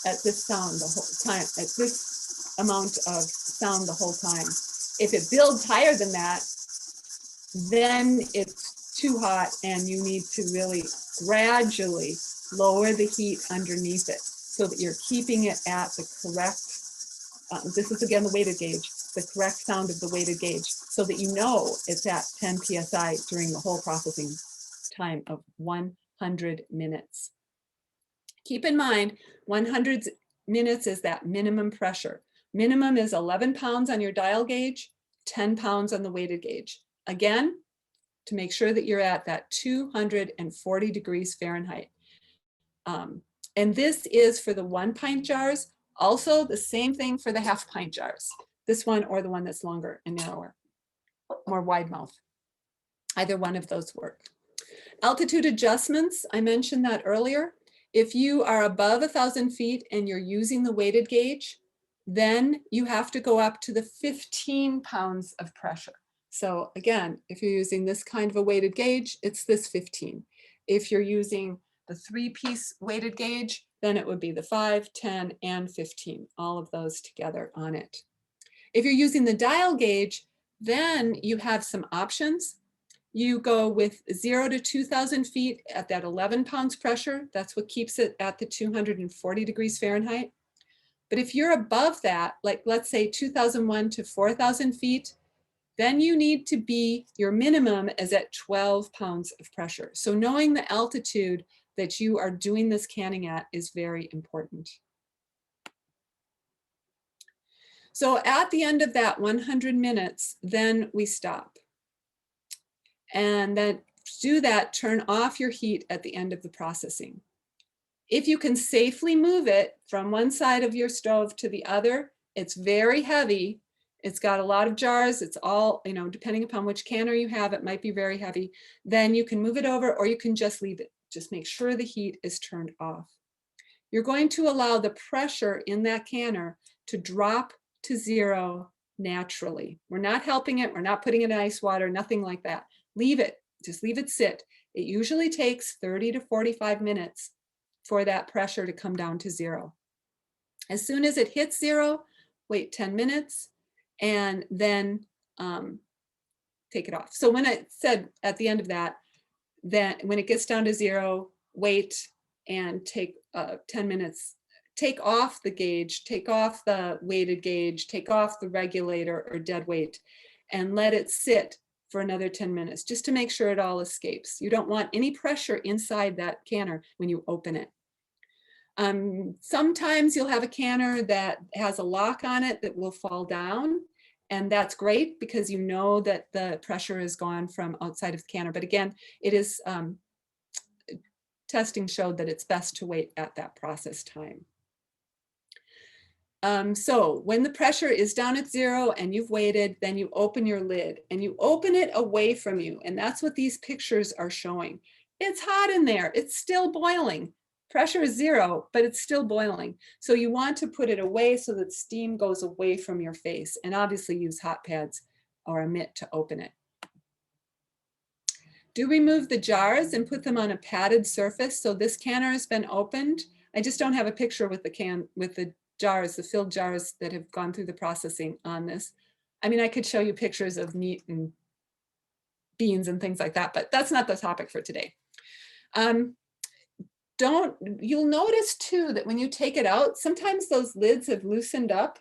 at this sound the whole time, at this amount of sound the whole time. If it builds higher than that, then it's too hot and you need to really gradually lower the heat underneath it so that you're keeping it at the correct, this is again the weighted gauge, the correct sound of the weighted gauge, so that you know it's at 10 psi during the whole processing time of 100 minutes. Keep in mind, 100 minutes is that minimum pressure. Minimum is 11 pounds on your dial gauge, 10 pounds on the weighted gauge. Again, to make sure that you're at that 240 degrees Fahrenheit. And this is for the 1 pint jars. Also the same thing for the 1/2 pint jars. This one or the one that's longer and narrower, more wide mouth. Either one of those work. Altitude adjustments, I mentioned that earlier. If you are above 1,000 feet and you're using the weighted gauge, then you have to go up to the 15 pounds of pressure. So again, if you're using this kind of a weighted gauge, it's this 15. If you're using the 3-piece weighted gauge, then it would be the 5, 10, and 15, all of those together on it. If you're using the dial gauge, then you have some options. You go with 0 to 2,000 feet at that 11 pounds pressure. That's what keeps it at the 240 degrees Fahrenheit. But if you're above that, like let's say 2001 to 4,000 feet, then you need to be, your minimum is at 12 pounds of pressure. So knowing the altitude that you are doing this canning at is very important. So at the end of that 100 minutes, then we stop. And then to do that, turn off your heat at the end of the processing. If you can safely move it from one side of your stove to the other, it's very heavy. It's got a lot of jars. It's all, you know, depending upon which canner you have, it might be very heavy. Then you can move it over or you can just leave it. Just make sure the heat is turned off. You're going to allow the pressure in that canner to drop to 0 naturally. We're not helping it. We're not putting it in ice water, nothing like that. Leave it, just leave it sit. It usually takes 30 to 45 minutes for that pressure to come down to 0. As soon as it hits 0, wait 10 minutes and then take it off. So when I said at the end of that, then when it gets down to 0, wait and take 10 minutes, take off the gauge, take off the weighted gauge, take off the regulator or dead weight and let it sit for another 10 minutes, just to make sure it all escapes. You don't want any pressure inside that canner when you open it. Sometimes you'll have a canner that has a lock on it that will fall down, and that's great because you know that the pressure is gone from outside of the canner. But again, it is testing showed that it's best to wait at that process time. So when the pressure is down at 0 and you've waited, then you open your lid and you open it away from you. And that's what these pictures are showing. It's hot in there. It's still boiling. Pressure is 0, but it's still boiling. So you want to put it away so that steam goes away from your face, and obviously use hot pads or a mitt to open it. Do remove the jars and put them on a padded surface. So this canner has been opened. I just don't have a picture with the jars, the filled jars that have gone through the processing on this. I mean, I could show you pictures of meat and beans and things like that, but that's not the topic for today. You'll notice too that when you take it out, sometimes those lids have loosened up,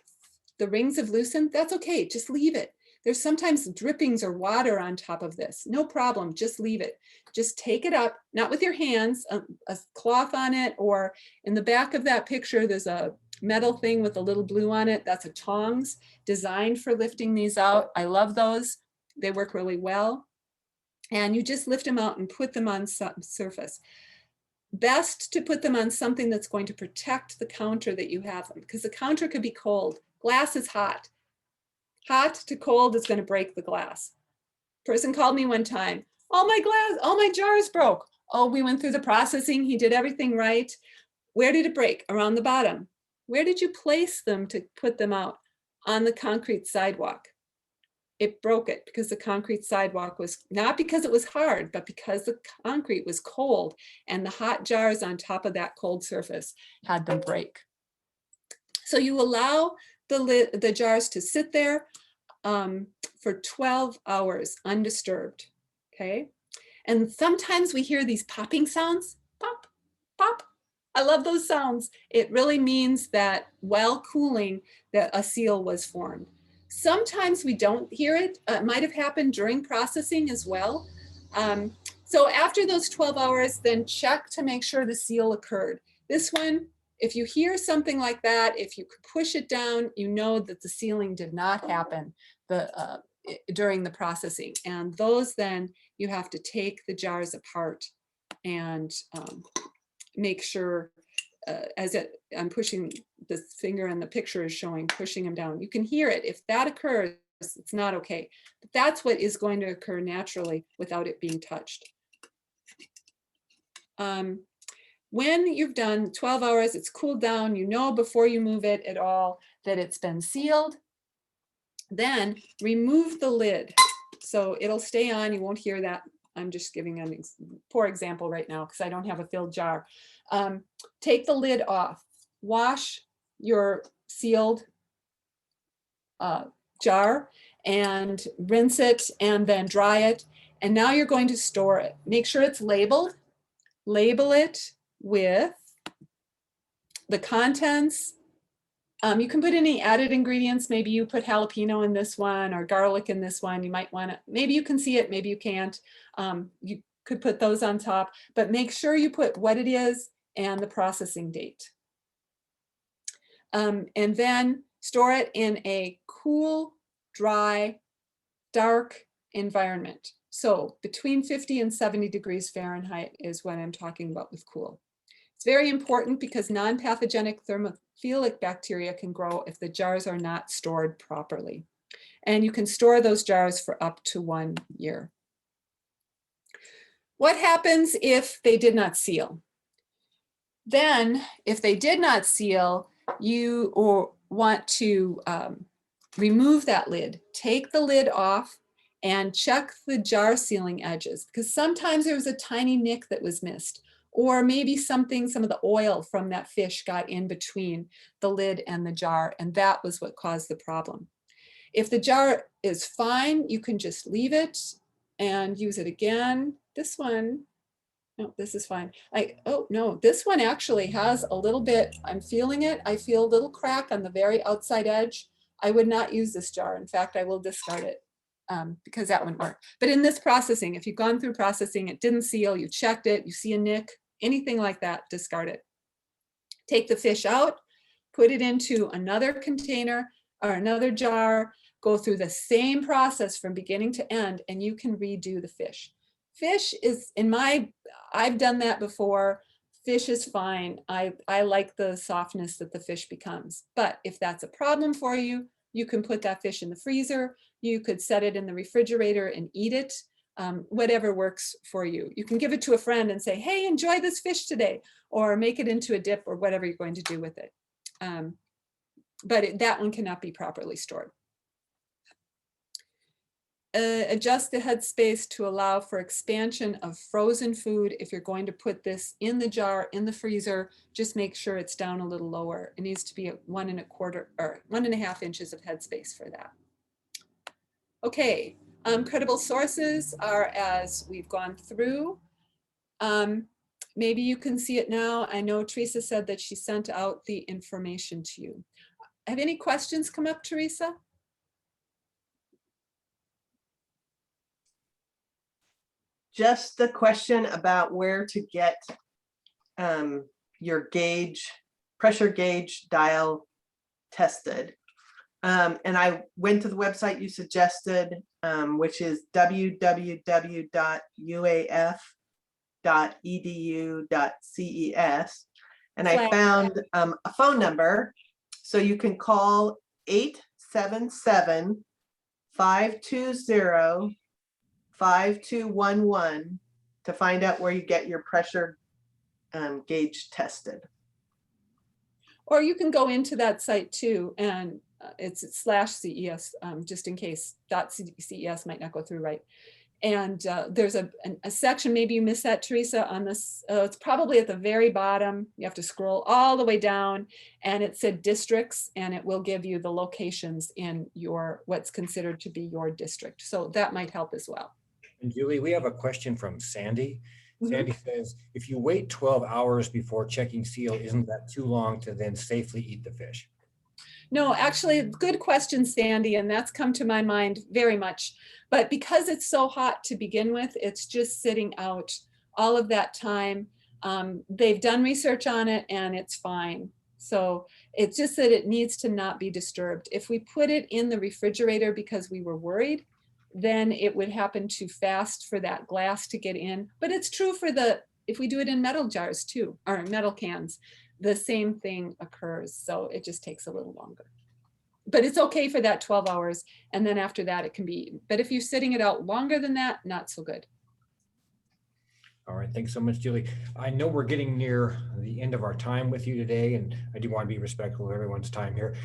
the rings have loosened. That's okay, just leave it. There's sometimes drippings or water on top of this. No problem, just leave it. Just take it up, not with your hands, a cloth on it, or in the back of that picture, there's a metal thing with a little blue on it. That's a tongs designed for lifting these out. I love those. They work really well. And you just lift them out and put them on some surface. Best to put them on something that's going to protect the counter that you have them, because the counter could be cold. Glass is hot. Hot to cold is going to break the glass. Person called me one time, all my jars broke. Oh, we went through the processing. He did everything right. Where did it break? Around the bottom. Where did you place them to put them out? On the concrete sidewalk. It broke it because the concrete sidewalk was, not because it was hard, but because the concrete was cold and the hot jars on top of that cold surface had them break. So you allow the jars to sit there for 12 hours undisturbed, okay? And sometimes we hear these popping sounds, pop, pop. I love those sounds. It really means that while cooling, that a seal was formed. Sometimes we don't hear it. It might have happened during processing as well. So after those 12 hours, then check to make sure the seal occurred. This one, if you hear something like that, if you could push it down, you know that the sealing did not happen during the processing. And those, then you have to take the jars apart and make sure, I'm pushing this finger and the picture is showing, pushing them down. You can hear it. If that occurs, it's not okay. But that's what is going to occur naturally without it being touched. When you've done 12 hours, it's cooled down, you know before you move it at all that it's been sealed. Then remove the lid. So it'll stay on, you won't hear that. I'm just giving a poor example right now because I don't have a filled jar. Take the lid off. Wash your sealed jar and rinse it and then dry it. And now you're going to store it. Make sure it's labeled. Label it with the contents. You can put any added ingredients. Maybe you put jalapeno in this one or garlic in this one. You might want to, maybe you can see it, maybe you can't. You could put those on top, but make sure you put what it is and the processing date. And then store it in a cool, dry, dark environment. So between 50 and 70 degrees Fahrenheit is what I'm talking about with cool. It's very important because non-pathogenic thermophilic bacteria can grow if the jars are not stored properly. And you can store those jars for up to 1 year. What happens if they did not seal? Then, if they did not seal, you want to remove that lid. Take the lid off and check the jar sealing edges, because sometimes there was a tiny nick that was missed, or maybe some of the oil from that fish got in between the lid and the jar, and that was what caused the problem. If the jar is fine, you can just leave it and use it again. This one, no, this is fine. Oh no, this one actually has a little bit, I'm feeling it. I feel a little crack on the very outside edge. I would not use this jar. In fact, I will discard it because that wouldn't work. But in this processing, if you've gone through processing, it didn't seal, you checked it, you see a nick, anything like that, discard it. Take the fish out, put it into another container or another jar, go through the same process from beginning to end, and you can redo the fish. Fish is, I've done that before. Fish is fine. I like the softness that the fish becomes. But if that's a problem for you, you can put that fish in the freezer. You could set it in the refrigerator and eat it. Whatever works for you. You can give it to a friend and say, hey, enjoy this fish today, or make it into a dip or whatever you're going to do with it. But that one cannot be properly stored. Adjust the headspace to allow for expansion of frozen food. If you're going to put this in the jar, in the freezer, just make sure it's down a little lower. It needs to be at 1 1/4 or 1.5 inches of headspace for that. Okay, credible sources are as we've gone through. Maybe you can see it now. I know Teresa said that she sent out the information to you. Have any questions come up, Teresa? just the question about where to get your pressure gauge dial tested. And I went to the website you suggested, which is www.uaf.edu.ces. And I found a phone number. So you can call 877-520-5211 to find out where you get your pressure gauge tested. Or you can go into that site too, and it's /CES, just in case .CES might not go through right. And there's a section, maybe you missed that, Teresa, on this. It's probably at the very bottom. You have to scroll all the way down, and it said districts, and it will give you the locations in what's considered to be your district. So that might help as well. And Julie, we have a question from Sandy. Sandy says, if you wait 12 hours before checking seal, isn't that too long to then safely eat the fish? No, actually, good question, Sandy, and that's come to my mind very much. But because it's so hot to begin with, it's just sitting out all of that time. They've done research on it and it's fine. So it's just that it needs to not be disturbed. If we put it in the refrigerator because we were worried, then it would happen too fast for that glass to get in. But it's true for if we do it in metal jars too, or metal cans, the same thing occurs. So it just takes a little longer. But it's okay for that 12 hours. And then after that, it can be eaten. But if you're sitting it out longer than that, not so good. All right, thanks so much, Julie. I know we're getting near the end of our time with you today, and I do want to be respectful of everyone's time here.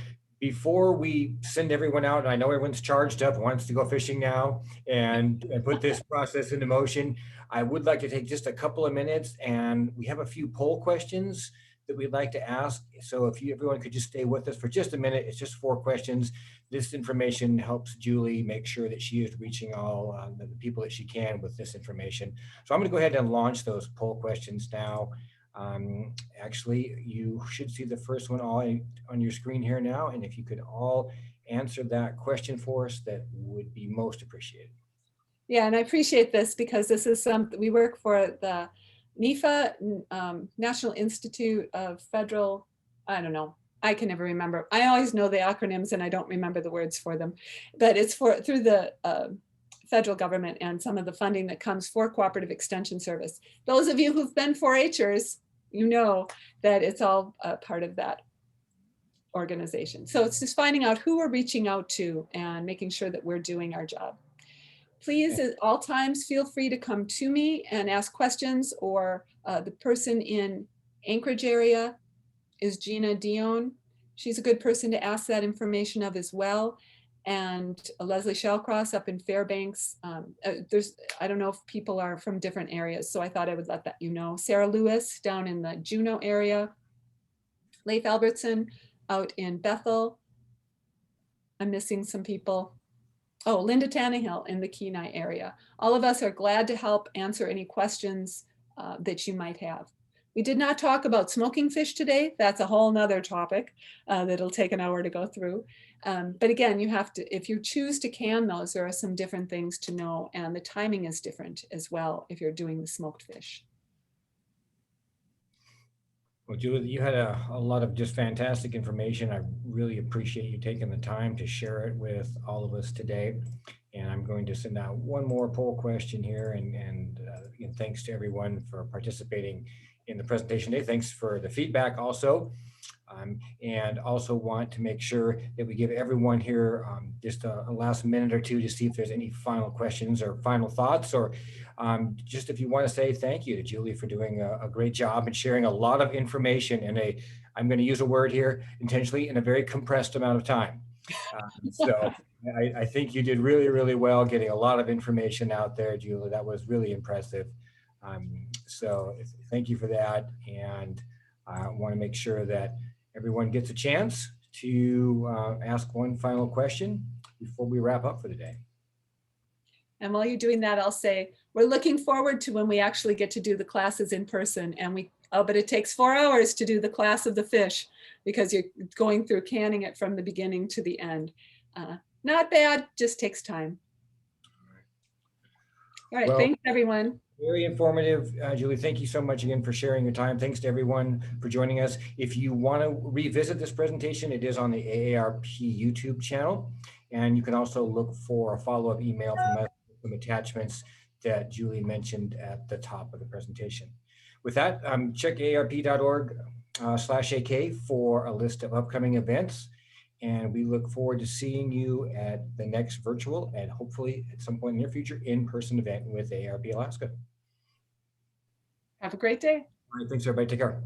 Before we send everyone out, I know everyone's charged up, wants to go fishing now and put this process into motion. I would like to take just a couple of minutes, and we have a few poll questions that we'd like to ask. So if everyone could just stay with us for just a minute, it's just 4 questions. This information helps Julie make sure that she is reaching all the people that she can with this information. So I'm going to go ahead and launch those poll questions now. Actually, you should see the first one all on your screen here now. And if you could all answer that question for us, that would be most appreciated. Yeah, and I appreciate this because this is something we work for the NIFA, National Institute of Federal, I don't know, I can never remember. I always know the acronyms and I don't remember the words for them, but it's through the federal government and some of the funding that comes for Cooperative Extension Service. Those of you who've been 4-Hers, you know that it's all part of that organization. So it's just finding out who we're reaching out to and making sure that we're doing our job. Please, at all times, feel free to come to me and ask questions, or the person in Anchorage area is Gina Dion. She's a good person to ask that information of as well. And Leslie Shellcross up in Fairbanks. I don't know if people are from different areas, so I thought I would let that you know. Sarah Lewis down in the Juneau area. Leif Albertson out in Bethel. I'm missing some people. Oh, Linda Tannehill in the Kenai area. All of us are glad to help answer any questions that you might have. We did not talk about smoking fish today. That's a whole nother topic that'll take an hour to go through. But again, you have to, if you choose to can those, there are some different things to know, and the timing is different as well if you're doing the smoked fish. Well, Julie, you had a lot of just fantastic information. I really appreciate you taking the time to share it with all of us today. And I'm going to send out one more poll question here. And thanks to everyone for participating in the presentation today. Thanks for the feedback also. And also want to make sure that we give everyone here just a last minute or two to see if there's any final questions or final thoughts, or just if you want to say thank you to Julie for doing a great job and sharing a lot of information in I'm going to use a word here intentionally, in a very compressed amount of time. So I think you did really, really well getting a lot of information out there, Julie. That was really impressive. So thank you for that. And I want to make sure that everyone gets a chance to ask one final question before we wrap up for the day. And while you're doing that, I'll say, we're looking forward to when we actually get to do the classes in person. And but it takes 4 hours to do the class of the fish because you're going through canning it from the beginning to the end. Not bad, just takes time. All right, Well, thanks, everyone. very informative. Julie, thank you so much again for sharing your time. Thanks to everyone for joining us. If you want to revisit this presentation, it is on the AARP YouTube channel. And you can also look for a follow-up email from us with some attachments that Julie mentioned at the top of the presentation. With that, check aarp.org/AK for a list of upcoming events. And we look forward to seeing you at the next virtual and hopefully at some point in the near future in-person event with AARP Alaska. Have a great day. All right, thanks everybody. Take care.